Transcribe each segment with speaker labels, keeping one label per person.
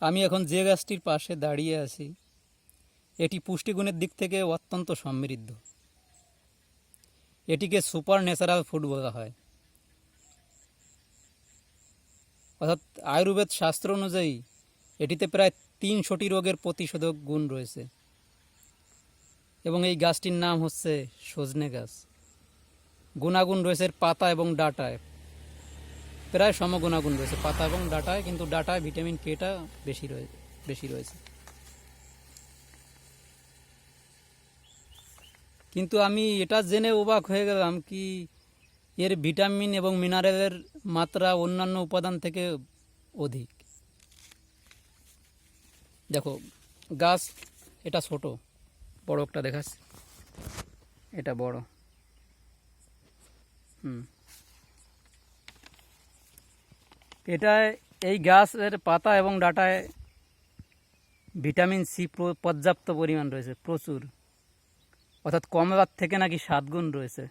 Speaker 1: আমি এখন যে গাছটির পাশে দাঁড়িয়ে আছি এটি পুষ্টিগুণের দিক থেকে অত্যন্ত সমৃদ্ধ। এটিকে সুপার ন্যাচারাল ফুড বলা হয়। অর্থাৎ আয়ুর্বেদ শাস্ত্র অনুযায়ী এটিতে প্রায় 300টি রোগের প্রতিষেধক গুণ রয়েছে এবং এই গাছটির নাম হচ্ছে সজনে গাছ। গুণাগুণ রয়েছে এর পাতা এবং ডাঁটায়, প্রায় সমগুণাগুণ রয়েছে পাতা এবং ডাঁটায়, কিন্তু ডাঁটায় ভিটামিন কেটা বেশি রয়েছে। কিন্তু আমি এটা জেনে অবাক হয়ে গেলাম কি এর ভিটামিন এবং মিনারেলের মাত্রা অন্যান্য উপাদান থেকে অধিক। দেখো গাছ এটা ছোট, বড় একটা দেখাচ্ছে, এটা বড়। এটায় এই গাছের পাতা এবং ডাঁটায় ভিটামিন সি পর্যাপ্ত পরিমাণ রয়েছে, প্রচুর। অর্থাৎ কমলার থেকে নাকি 7 গুণ রয়েছে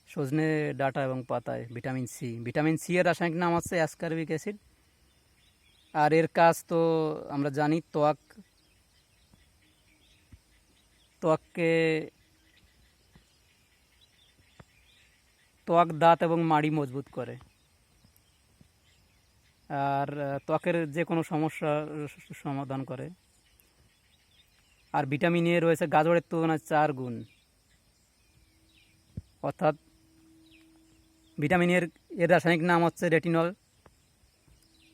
Speaker 1: সজনে ডাঁটা এবং পাতায় ভিটামিন সি। ভিটামিন সি এর রাসায়নিক নাম হচ্ছে অ্যাসকারবিক অ্যাসিড। আর এর কাজ তো আমরা জানি, ত্বক, দাঁত এবং মাড়ি মজবুত করে। আর ত্বকের যে কোনো সমস্যার সমাধান করে। আর ভিটামিন এ রয়েছে গাজরের তুলনায় 4 গুণ। অর্থাৎ ভিটামিন এর রাসায়নিক নাম হচ্ছে রেটিনল।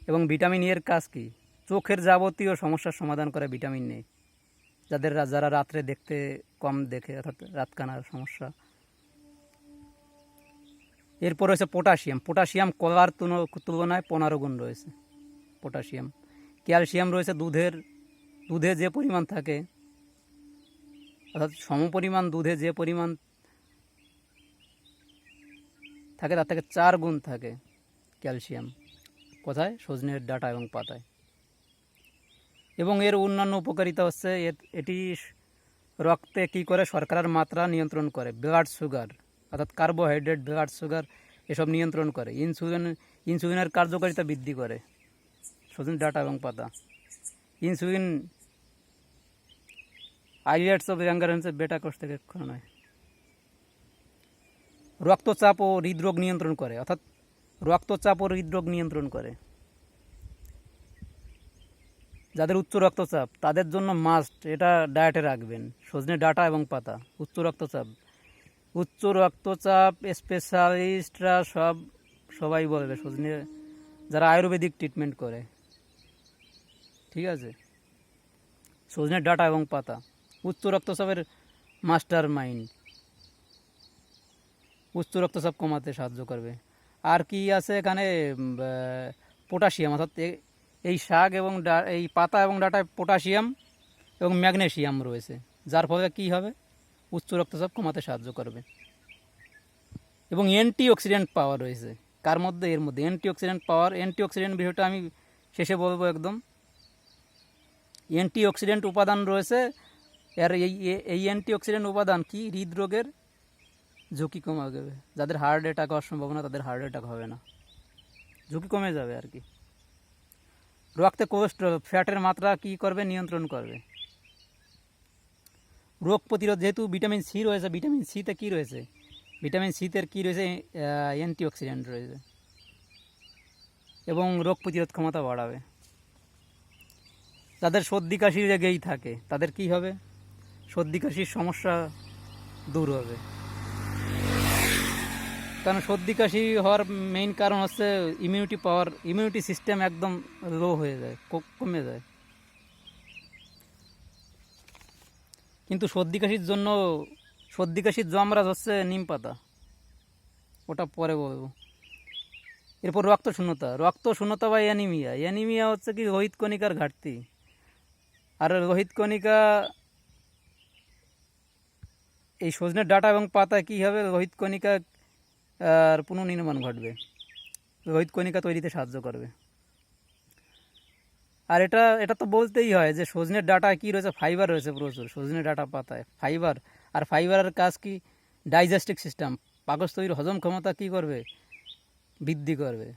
Speaker 1: এবং ভিটামিন এর কাজ কি? চোখের যাবতীয় সমস্যার সমাধান করে ভিটামিন এ। যারা রাত্রে দেখতে কম দেখে, অর্থাৎ রাতকানার সমস্যা। এরপর রয়েছে পটাশিয়াম কলার তুলনায় 15 গুণ রয়েছে পটাশিয়াম। ক্যালসিয়াম রয়েছে দুধে যে পরিমাণ থাকে, অর্থাৎ সমপরিমাণ দুধে যে পরিমাণ থাকে তার থেকে 4 গুণ থাকে ক্যালসিয়াম। কোথায়? সজনের ডাঁটা এবং পাতায়। এবং এর অন্যান্য উপকারিতা হচ্ছে এটি রক্তে কী করে? শর্করার মাত্রা নিয়ন্ত্রণ করে, ব্লাড সুগার অর্থাৎ কার্বোহাইড্রেট, ব্লাড সুগার এসব নিয়ন্ত্রণ করে, ইনসুলিনের কার্যকারিতা বৃদ্ধি করে সজনে ডাঁটা এবং পাতা। ইনসুলিন আইলেটস অফ ইয়াঙ্গার বেটা কোষ থেকে ক্ষরণ হয়। রক্তচাপ ও হৃদরোগ নিয়ন্ত্রণ করে, অর্থাৎ রক্তচাপ ও হৃদরোগ নিয়ন্ত্রণ করে। যাদের উচ্চ রক্তচাপ তাদের জন্য মাস্ট এটা ডায়েটে রাখবেন সজনে ডাঁটা এবং পাতা। উচ্চ রক্তচাপ স্পেশালিস্টরা সবাই বলবে সজনে, যারা আয়ুর্বেদিক ট্রিটমেন্ট করে, ঠিক আছে? সজনে ডাঁটা এবং পাতা উচ্চ রক্তচাপের মাস্টার মাইন্ড, উচ্চ রক্তচাপ কমাতে সাহায্য করবে। আর কি আছে এখানে? পটাশিয়াম, অর্থাৎ এই শাক এবং এই পাতা এবং ডাঁটায় পটাশিয়াম এবং ম্যাগনেশিয়াম রয়েছে, যার ফলে কি হবে? উচ্চ রক্তচাপ কমাতে সাহায্য করবে। এবং অ্যান্টিঅক্সিডেন্ট পাওয়ার রয়েছে এর মধ্যে অ্যান্টিঅক্সিডেন্ট পাওয়ার। অ্যান্টিঅক্সিডেন্ট বিষয়টা আমি শেষে বলবো একদম। অ্যান্টিঅক্সিডেন্ট উপাদান রয়েছে আর এই অ্যান্টিঅক্সিডেন্ট উপাদান কি? হৃদরোগের ঝুঁকি কমাবে। যাদের হার্ট অ্যাটাক হওয়ার সম্ভাবনা, তাদের হার্ট অ্যাটাক হবে না, ঝুঁকি কমে যাবে আর কি। রক্তে কোলেস্টেরল, ফ্যাটের মাত্রা কি করবে? নিয়ন্ত্রণ করবে। রোগ প্রতিরোধ, যেহেতু ভিটামিন সি রয়েছে, ভিটামিন সিতে কী রয়েছে? ভিটামিন সিতে কী রয়েছে? অ্যান্টিঅক্সিডেন্ট রয়েছে এবং রোগ প্রতিরোধ ক্ষমতা বাড়াবে। যাদের সর্দি কাশি লেগেই থাকে তাদের কি হবে? সর্দি কাশির সমস্যা দূর হবে। কারণ সর্দি কাশি হওয়ার মেইন কারণ হচ্ছে ইমিউনিটি সিস্টেম একদম লো হয়ে যায়, কমে যায়। কিন্তু সর্দি কাশির জমরাজ হচ্ছে নিম পাতা, ওটা পরে বলবো। এরপর রক্ত শূন্যতা বা অ্যানিমিয়া হচ্ছে কি? লোহিত কণিকার ঘাটতি। আর লোহিত কণিকা এই সজনের ডাঁটা এবং পাতায় কী হবে? লোহিত কণিকা আর পুনর্নির্মাণ ঘটবে, লোহিত কণিকা তৈরিতে সাহায্য করবে। আর এটা তো বলতেই হয় যে সজনের ডাঁটায় কী রয়েছে? ফাইবার রয়েছে প্রচুর সজনে ডাঁটা পাতায়, ফাইবার। আর ফাইবারের কাজ কি? ডাইজেস্টিভ সিস্টেম, পাকস্থলীর হজম ক্ষমতা কী করবে? বৃদ্ধি করবে।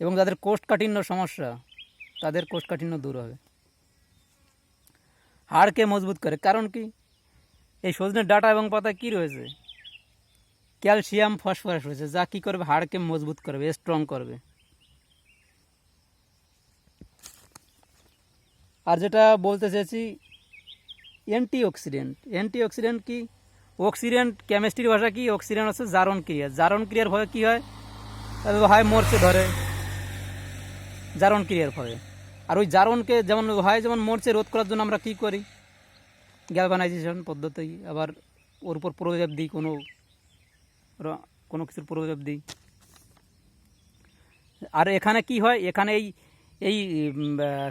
Speaker 1: এবং যাদের কোষ্ঠকাঠিন্য সমস্যা, তাদের কোষ্ঠকাঠিন্য দূর হবে। হাড়কে মজবুত করে, কারণ কি এই সজনের ডাঁটা এবং পাতা কি রয়েছে, ক্যালসিয়াম ফসফরাস রয়েছে, যা কি করবে হাড়কে মজবুত করবে, স্ট্রং করবে। আর যেটা বলতে চাইছি, অ্যান্টিঅক্সিডেন্ট কি, অক্সিডেন্ট কেমিস্ট্রির ভাষা কি, অক্সিডেন্ট হচ্ছে জারণ ক্রিয়া। জারণ ক্রিয়ার ফলে কী হয়, হয় মরচে ধরে জারণ ক্রিয়ার ফলে। আর ওই জারণকে যেমন হয়, যেমন মরচে রোধ করার জন্য আমরা কী করি, গ্যালভানাইজেশন পদ্ধতি, আবার ওর উপর প্রলেপ দিই, কোনো কিছুর প্রলেপ দিই। আর এখানে কি হয়, এখানে এই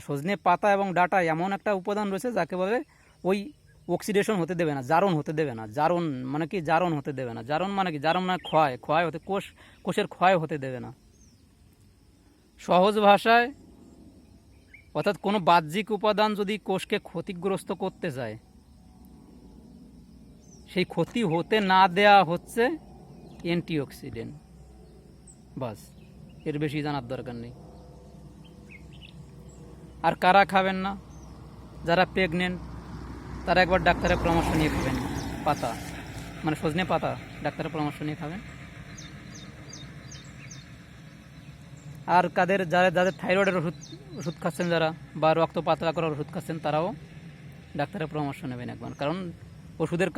Speaker 1: সজনে পাতা এবং ডাঁটা এমন একটা উপাদান রয়েছে যাকে বলে ওই অক্সিডেশন হতে দেবে না, জারণ হতে দেবে না। জারণ মানে কি, জারণ হতে দেবে না। জারণ মানে কি, জারণ মানে ক্ষয় হতে, কোষের ক্ষয় হতে দেবে না। সহজ ভাষায় অর্থাৎ কোনো বাহ্যিক উপাদান যদি কোষকে ক্ষতিগ্রস্ত করতে চায়, সেই ক্ষতি হতে না দেয়া হচ্ছে অ্যান্টিঅক্সিডেন্ট। বাস, এর বেশি জানার দরকার নেই। আর কারা খাবেন না, যারা প্রেগনেন্ট তারা একবার ডাক্তারের পরামর্শ নিয়ে খাবেন পাতা, মানে সজনে পাতা ডাক্তারের পরামর্শ নিয়ে খাবেন। আর যাদের থাইরয়েডের ওষুধ খাচ্ছেন যারা, বা রক্ত পাতলা করার ওষুধ খাচ্ছেন, তারাও ডাক্তারের পরামর্শ নেবেন একবার, কারণ ওষুধের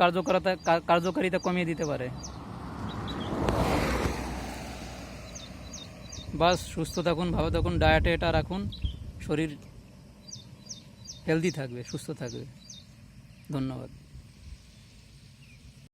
Speaker 1: কার্যকারিতা কমিয়ে দিতে পারে। বাস, সুস্থ থাকুন, ভালো থাকুন, ডায়েটে এটা রাখুন, শরীর হেলদি থাকবে, সুস্থ থাকবে। ধন্যবাদ।